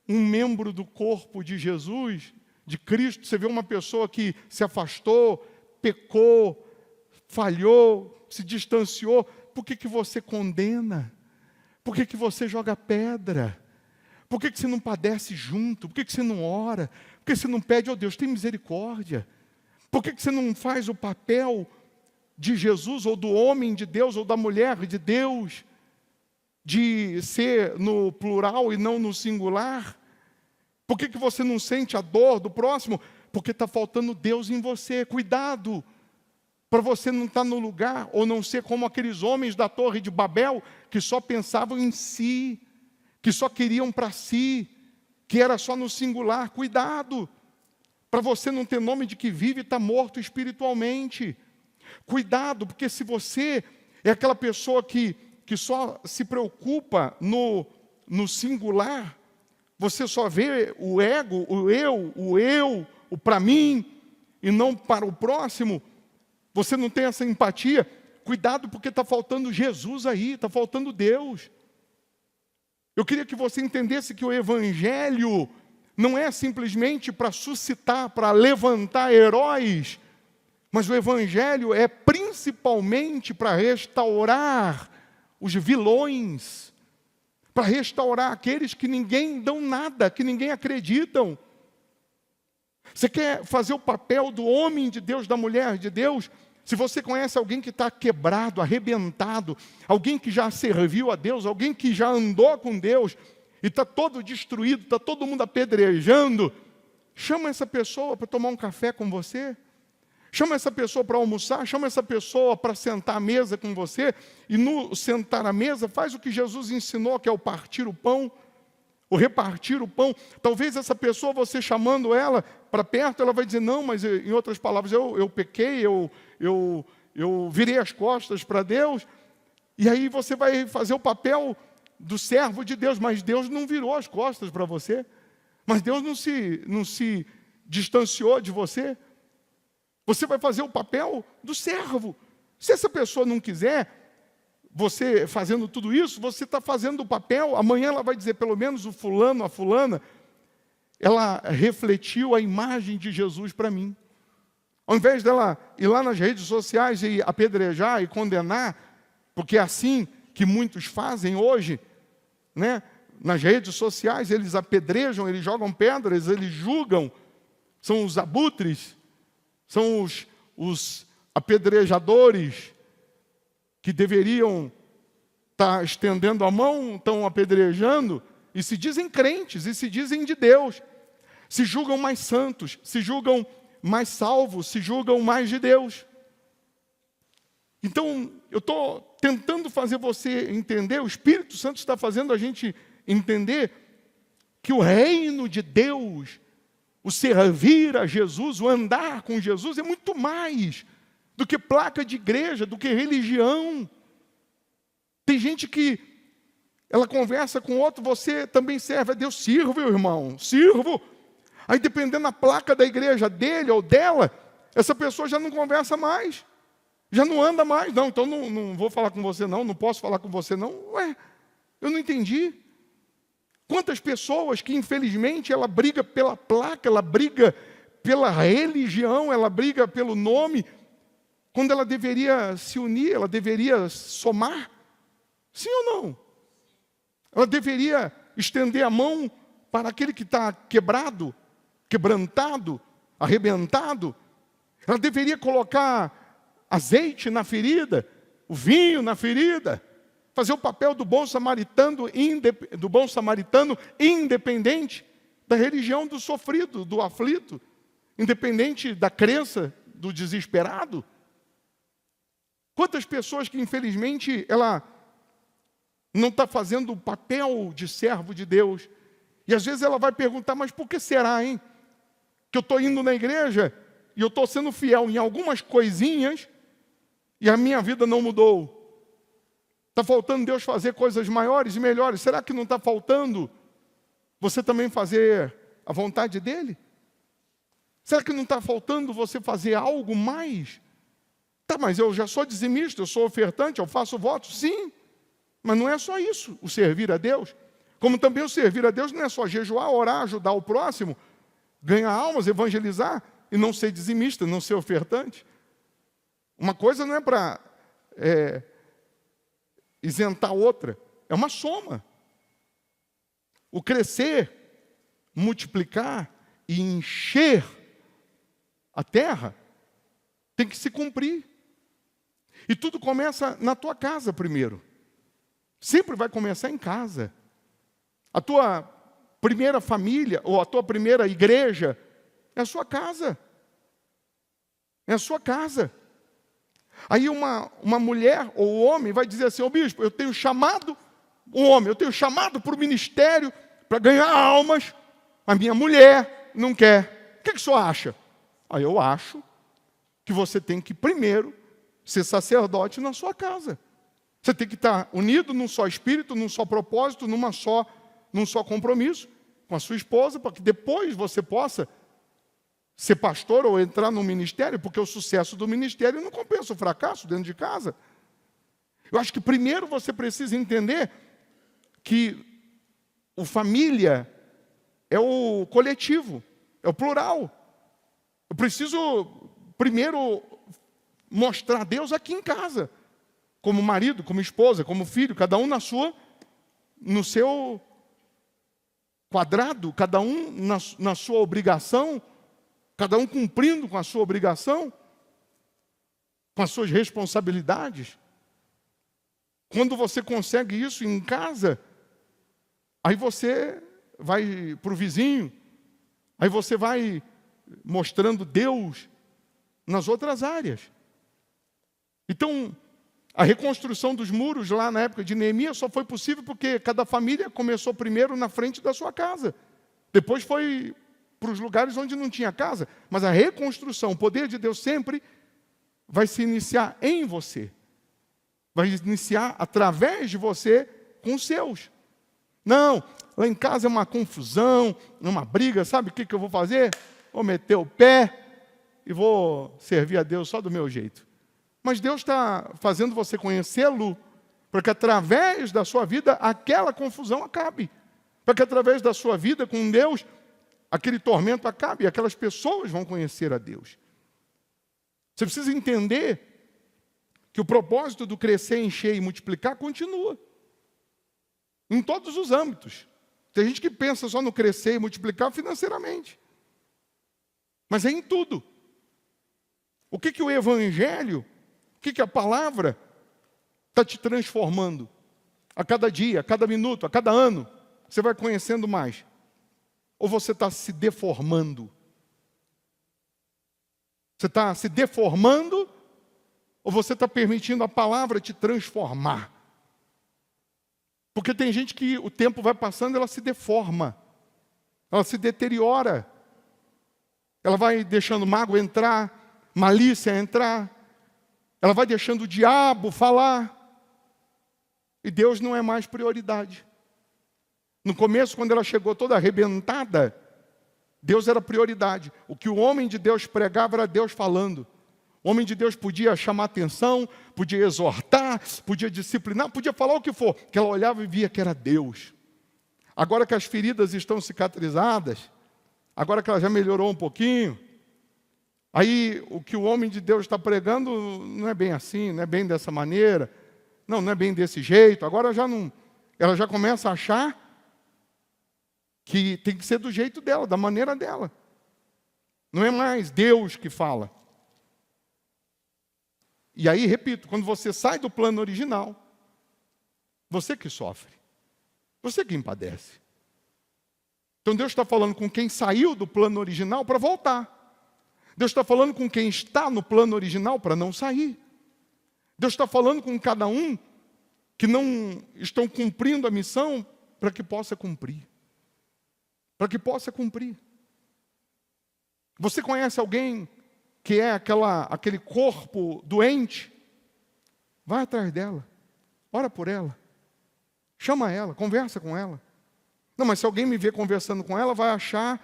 um membro do corpo de Jesus, de Cristo, você vê uma pessoa que se afastou, pecou, falhou, se distanciou, por que você condena? Por que você joga pedra? Por que você não padece junto? Por que você não ora? Por que você não pede, Deus, tem misericórdia? Por que você não faz o papel de Jesus, ou do homem de Deus, ou da mulher de Deus, de ser no plural e não no singular? Por que você não sente a dor do próximo? Porque está faltando Deus em você. Cuidado, para você não estar no lugar, ou não ser como aqueles homens da Torre de Babel, que só pensavam em si, que só queriam para si, que era só no singular. Cuidado, para você não ter nome de que vive e está morto espiritualmente. Cuidado, porque se você é aquela pessoa que só se preocupa no singular, você só vê o ego, o eu, o para mim, e não para o próximo, você não tem essa empatia. Cuidado, porque está faltando Jesus aí, está faltando Deus. Eu queria que você entendesse que o Evangelho não é simplesmente para suscitar, para levantar heróis, mas o Evangelho é principalmente para restaurar os vilões, para restaurar aqueles que ninguém dão nada, que ninguém acreditam. Você quer fazer o papel do homem de Deus, da mulher de Deus? Se você conhece alguém que está quebrado, arrebentado, alguém que já serviu a Deus, alguém que já andou com Deus e está todo destruído, está todo mundo apedrejando, chama essa pessoa para tomar um café com você. Chama essa pessoa para almoçar, chama essa pessoa para sentar à mesa com você, e no sentar à mesa, faz o que Jesus ensinou, que é o partir o pão, o repartir o pão. Talvez essa pessoa, você chamando ela para perto, ela vai dizer, não, mas em outras palavras, eu pequei, eu virei as costas para Deus, e aí você vai fazer o papel do servo de Deus, mas Deus não virou as costas para você, mas Deus não se distanciou de você. Você vai fazer o papel do servo. Se essa pessoa não quiser, você fazendo tudo isso, você está fazendo o papel, amanhã ela vai dizer, pelo menos o fulano, a fulana, ela refletiu a imagem de Jesus para mim. Ao invés dela ir lá nas redes sociais e apedrejar e condenar, porque é assim que muitos fazem hoje, né? Nas redes sociais eles apedrejam, eles jogam pedras, eles julgam, são os abutres, são os apedrejadores que deveriam estar estendendo a mão, estão apedrejando, e se dizem crentes, e se dizem de Deus, se julgam mais santos, se julgam mais salvos, se julgam mais de Deus. Então, eu estou tentando fazer você entender, o Espírito Santo está fazendo a gente entender que o reino de Deus, o servir a Jesus, o andar com Jesus é muito mais do que placa de igreja, do que religião. Tem gente que ela conversa com outro, você também serve a Deus, sirvo, irmão, sirvo. Aí dependendo da placa da igreja dele ou dela, essa pessoa já não conversa mais, já não anda mais. Não, então não vou falar com você não posso falar com você não. Ué, eu não entendi. Quantas pessoas que, infelizmente, ela briga pela placa, ela briga pela religião, ela briga pelo nome, quando ela deveria se unir, ela deveria somar? Sim ou não? Ela deveria estender a mão para aquele que está quebrado, quebrantado, arrebentado. Ela deveria colocar azeite na ferida, o vinho na ferida, fazer o papel do bom samaritano independente da religião do sofrido, do aflito, independente da crença do desesperado. Quantas pessoas que, infelizmente, ela não está fazendo o papel de servo de Deus. E às vezes ela vai perguntar, mas por que será, hein? Que eu estou indo na igreja e eu estou sendo fiel em algumas coisinhas e a minha vida não mudou. Está faltando Deus fazer coisas maiores e melhores. Será que não está faltando você também fazer a vontade dEle? Será que não está faltando você fazer algo mais? Tá, mas eu já sou dizimista, eu sou ofertante, eu faço votos. Sim, mas não é só isso, o servir a Deus. Como também o servir a Deus não é só jejuar, orar, ajudar o próximo, ganhar almas, evangelizar e não ser dizimista, não ser ofertante. Uma coisa não é para isentar outra, é uma soma. O crescer, multiplicar e encher a terra tem que se cumprir. E tudo começa na tua casa primeiro. Sempre vai começar em casa. A tua primeira família ou a tua primeira igreja é a sua casa. É a sua casa. Aí uma mulher ou homem vai dizer assim, ô bispo, eu tenho chamado, um homem, eu tenho chamado para o ministério para ganhar almas, a minha mulher não quer. O que o senhor acha? Aí eu acho que você tem que primeiro ser sacerdote na sua casa. Você tem que estar unido num só espírito, num só propósito, num só compromisso com a sua esposa, para que depois você possa ser pastor ou entrar no ministério, porque o sucesso do ministério não compensa o fracasso dentro de casa. Eu acho que primeiro você precisa entender que o família é o coletivo, é o plural. Eu preciso primeiro mostrar Deus aqui em casa, como marido, como esposa, como filho, cada um no seu quadrado, cada um na sua obrigação, cada um cumprindo com a sua obrigação, com as suas responsabilidades. Quando você consegue isso em casa, aí você vai para o vizinho, aí você vai mostrando Deus nas outras áreas. Então, a reconstrução dos muros lá na época de Neemias só foi possível porque cada família começou primeiro na frente da sua casa. Depois foi para os lugares onde não tinha casa. Mas a reconstrução, o poder de Deus sempre vai se iniciar em você. Vai iniciar através de você com os seus. Não, lá em casa é uma confusão, uma briga, sabe o que eu vou fazer? Vou meter o pé e vou servir a Deus só do meu jeito. Mas Deus está fazendo você conhecê-lo, para que através da sua vida aquela confusão acabe. Para que através da sua vida com Deus, aquele tormento acabe e aquelas pessoas vão conhecer a Deus. Você precisa entender que o propósito do crescer, encher e multiplicar continua. Em todos os âmbitos. Tem gente que pensa só no crescer e multiplicar financeiramente. Mas é em tudo. O que o Evangelho, o que a palavra está te transformando? A cada dia, a cada minuto, a cada ano, você vai conhecendo mais. Ou você está se deformando? Você está se deformando? Ou você está permitindo a palavra te transformar? Porque tem gente que o tempo vai passando, ela se deforma. Ela se deteriora. Ela vai deixando mágoa entrar, malícia entrar. Ela vai deixando o diabo falar. E Deus não é mais prioridade. No começo, quando ela chegou toda arrebentada, Deus era prioridade. O que o homem de Deus pregava era Deus falando. O homem de Deus podia chamar atenção, podia exortar, podia disciplinar, podia falar o que for, que ela olhava e via que era Deus. Agora que as feridas estão cicatrizadas, agora que ela já melhorou um pouquinho, aí o que o homem de Deus está pregando não é bem assim, não é bem dessa maneira, não é bem desse jeito. Agora já não, ela já começa a achar que tem que ser do jeito dela, da maneira dela. Não é mais Deus que fala. E aí, repito, quando você sai do plano original, você que sofre, você que padece. Então Deus está falando com quem saiu do plano original para voltar. Deus está falando com quem está no plano original para não sair. Deus está falando com cada um que não estão cumprindo a missão para que possa cumprir. Para que possa cumprir. Você conhece alguém que é aquele corpo doente? Vai atrás dela, ora por ela, chama ela, conversa com ela. Não, mas se alguém me ver conversando com ela, vai achar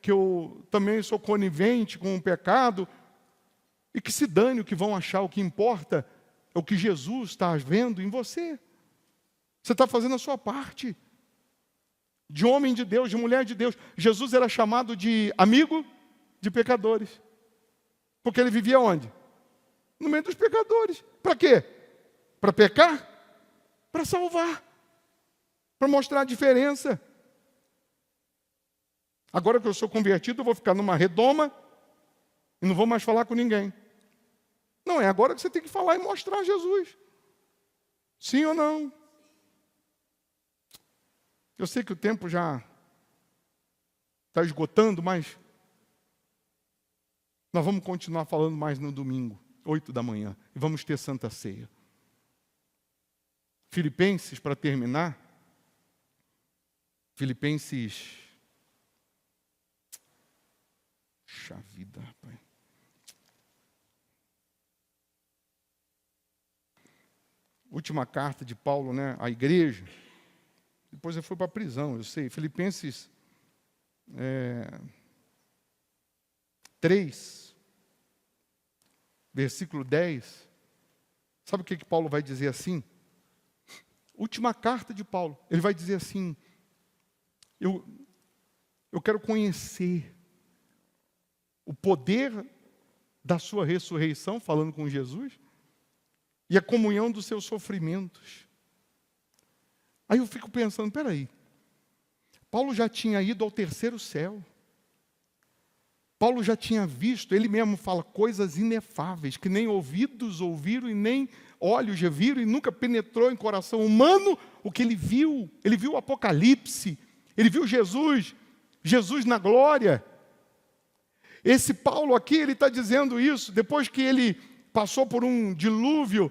que eu também sou conivente com o pecado, e que se dane o que vão achar. O que importa é o que Jesus está vendo em você. Você está fazendo a sua parte. De homem de Deus, de mulher de Deus. Jesus era chamado de amigo de pecadores. Porque ele vivia onde? No meio dos pecadores. Para quê? Para pecar? Para salvar. Para mostrar a diferença. Agora que eu sou convertido, eu vou ficar numa redoma e não vou mais falar com ninguém. Não, é agora que você tem que falar e mostrar Jesus. Sim ou não? Eu sei que o tempo já está esgotando, mas nós vamos continuar falando mais no domingo, 8 da manhã, e vamos ter Santa Ceia. Filipenses, para terminar, Filipenses... Puxa vida, rapaz. Última carta de Paulo, né, à igreja. Depois ele foi para a prisão, eu sei. Filipenses 3, versículo 10. Sabe o que Paulo vai dizer assim? Última carta de Paulo. Ele vai dizer assim: eu quero conhecer o poder da sua ressurreição, falando com Jesus, e a comunhão dos seus sofrimentos. Aí eu fico pensando, peraí, Paulo já tinha ido ao terceiro céu. Paulo já tinha visto, ele mesmo fala, coisas inefáveis, que nem ouvidos ouviram e nem olhos já viram e nunca penetrou em coração humano o que ele viu. Ele viu o Apocalipse, ele viu Jesus na glória. Esse Paulo aqui, ele está dizendo isso, depois que ele passou por um dilúvio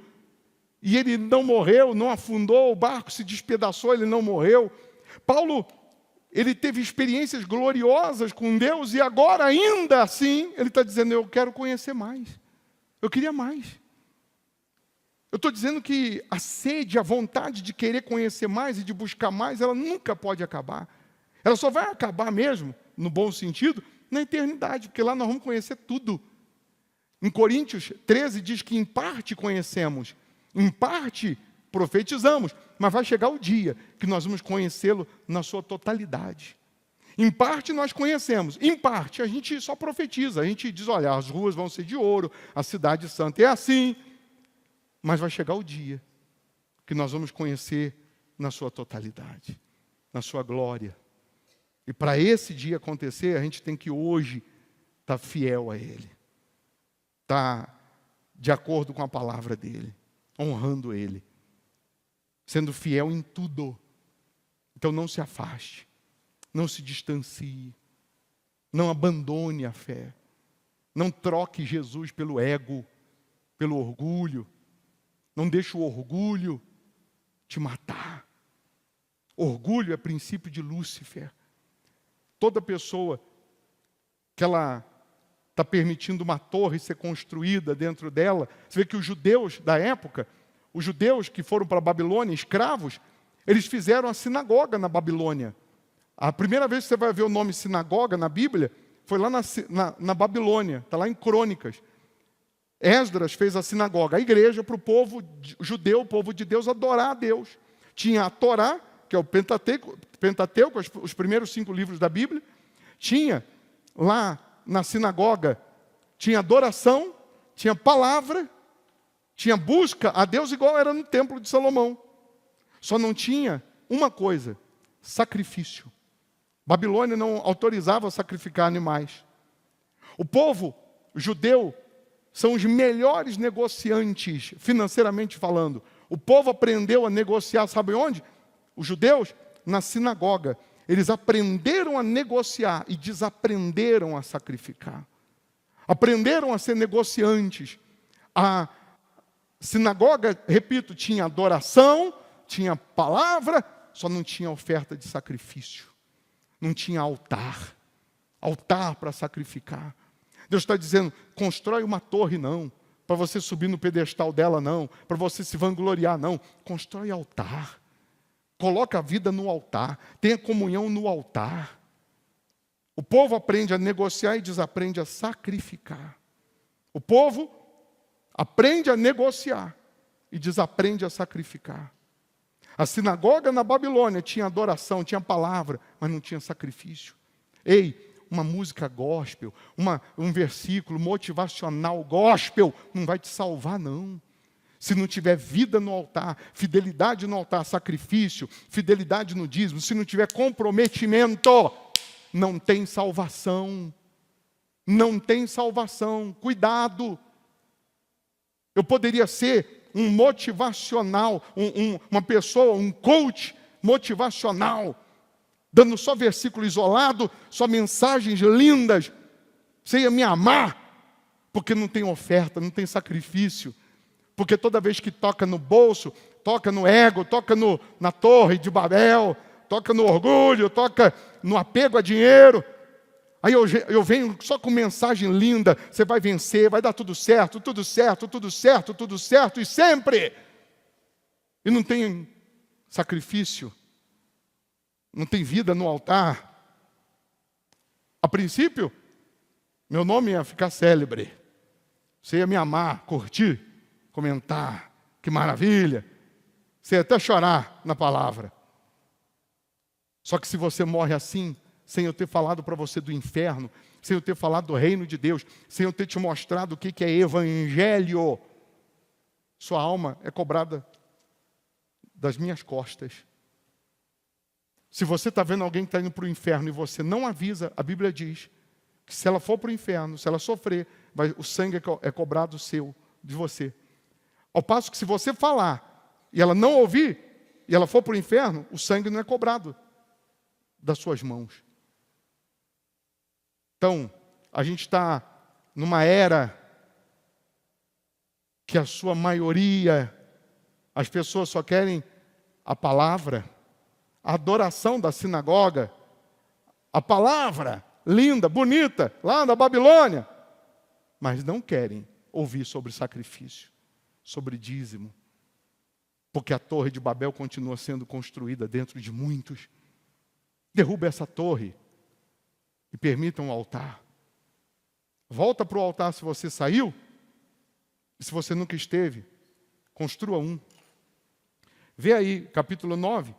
e ele não morreu, não afundou, o barco se despedaçou, ele não morreu. Paulo, ele teve experiências gloriosas com Deus e agora ainda assim, ele está dizendo, eu quero conhecer mais. Eu queria mais. Eu estou dizendo que a sede, a vontade de querer conhecer mais e de buscar mais, ela nunca pode acabar. Ela só vai acabar mesmo, no bom sentido, na eternidade, porque lá nós vamos conhecer tudo. Em Coríntios 13 diz que em parte conhecemos, em parte profetizamos, mas vai chegar o dia que nós vamos conhecê-lo na sua totalidade. Em parte nós conhecemos, em parte a gente só profetiza, a gente diz, olha, as ruas vão ser de ouro, a cidade santa é assim, mas vai chegar o dia que nós vamos conhecer na sua totalidade, na sua glória. E para esse dia acontecer, a gente tem que hoje estar fiel a Ele, estar de acordo com a palavra dEle, honrando Ele, sendo fiel em tudo. Então não se afaste, não se distancie, não abandone a fé, não troque Jesus pelo ego, pelo orgulho, não deixe o orgulho te matar. Orgulho é princípio de Lúcifer. Toda pessoa que ela está permitindo uma torre ser construída dentro dela, você vê que os judeus da época, os judeus que foram para a Babilônia, escravos, eles fizeram a sinagoga na Babilônia. A primeira vez que você vai ver o nome sinagoga na Bíblia, foi lá na Babilônia, está lá em Crônicas. Esdras fez a sinagoga, a igreja, para o povo judeu, o povo de Deus, adorar a Deus. Tinha a Torá, que é o Pentateuco, os primeiros 5 livros da Bíblia. Tinha lá na sinagoga, tinha adoração, tinha palavra, tinha busca a Deus igual era no templo de Salomão. Só não tinha uma coisa, sacrifício. Babilônia não autorizava sacrificar animais. O povo judeu são os melhores negociantes, financeiramente falando. O povo aprendeu a negociar, sabe onde? Os judeus, na sinagoga. Eles aprenderam a negociar e desaprenderam a sacrificar. Aprenderam a ser negociantes. A sinagoga, repito, tinha adoração, tinha palavra, só não tinha oferta de sacrifício. Não tinha altar. Altar para sacrificar. Deus está dizendo, constrói uma torre não, para você subir no pedestal dela não, para você se vangloriar não. Constrói altar. Coloca a vida no altar. Tenha comunhão no altar. O povo aprende a negociar e desaprende a sacrificar. O povo aprende a negociar e desaprende a sacrificar. A sinagoga na Babilônia tinha adoração, tinha palavra, mas não tinha sacrifício. Ei, uma música gospel, um versículo motivacional gospel não vai te salvar não. Se não tiver vida no altar, fidelidade no altar, sacrifício, fidelidade no dízimo, se não tiver comprometimento, não tem salvação. Não tem salvação. Cuidado. Eu poderia ser um motivacional, uma pessoa, um coach motivacional, dando só versículo isolado, só mensagens lindas. Você ia me amar, porque não tem oferta, não tem sacrifício. Porque toda vez que toca no bolso, toca no ego, toca na torre de Babel, toca no orgulho, toca no apego a dinheiro. Aí eu venho só com mensagem linda, você vai vencer, vai dar tudo certo, tudo certo, tudo certo, tudo certo, e sempre. E não tem sacrifício, não tem vida no altar. A princípio, meu nome ia ficar célebre. Você ia me amar, curtir, comentar, que maravilha. Você ia até chorar na palavra. Só que se você morre assim, sem eu ter falado para você do inferno, sem eu ter falado do reino de Deus, sem eu ter te mostrado o que é evangelho, sua alma é cobrada das minhas costas. Se você está vendo alguém que está indo para o inferno e você não avisa, a Bíblia diz que se ela for para o inferno, se ela sofrer, o sangue é cobrado de você. Ao passo que se você falar e ela não ouvir, e ela for para o inferno, o sangue não é cobrado das suas mãos. Então, a gente está numa era que a sua maioria, as pessoas só querem a palavra, a adoração da sinagoga, a palavra linda, bonita, lá na Babilônia, mas não querem ouvir sobre sacrifício, sobre dízimo, porque a torre de Babel continua sendo construída dentro de muitos. Derruba essa torre e permita um altar. Volta para o altar se você saiu, e se você nunca esteve, construa um. Vê aí, capítulo 9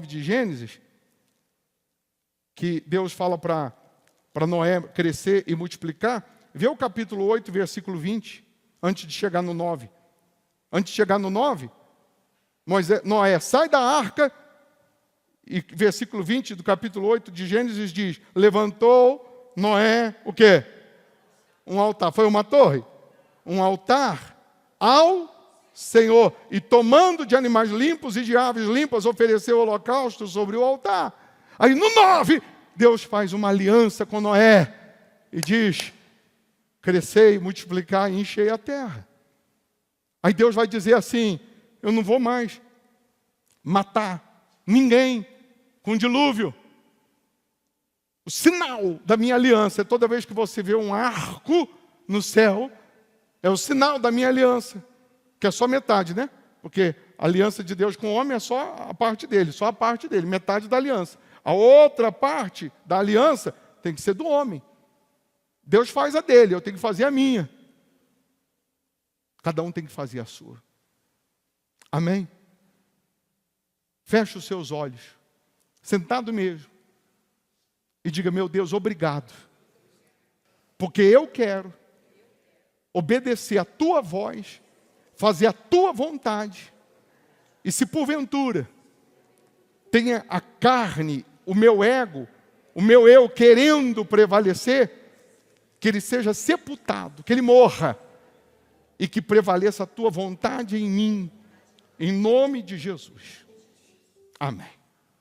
de Gênesis, que Deus fala para Noé crescer e multiplicar. Vê o capítulo 8, versículo 20, antes de chegar no 9. Antes de chegar no 9, Noé sai da arca, e versículo 20 do capítulo 8 de Gênesis diz: levantou Noé, o quê? Um altar. Foi uma torre? Um altar ao Senhor. E tomando de animais limpos e de aves limpas, ofereceu holocausto sobre o altar. Aí no 9, Deus faz uma aliança com Noé e diz: crescei, multiplicar e enchei a terra. Aí Deus vai dizer assim: eu não vou mais matar ninguém com dilúvio. O sinal da minha aliança é toda vez que você vê um arco no céu, é o sinal da minha aliança, que é só metade, né? Porque a aliança de Deus com o homem é só a parte dele, metade da aliança. A outra parte da aliança tem que ser do homem. Deus faz a dele, eu tenho que fazer a minha. Cada um tem que fazer a sua. Amém? Feche os seus olhos, sentado mesmo, e diga: meu Deus, obrigado, porque eu quero obedecer a tua voz, fazer a tua vontade. E se porventura tenha a carne, o meu ego, o meu eu querendo prevalecer, que ele seja sepultado, que ele morra, e que prevaleça a tua vontade em mim, em nome de Jesus. Amém.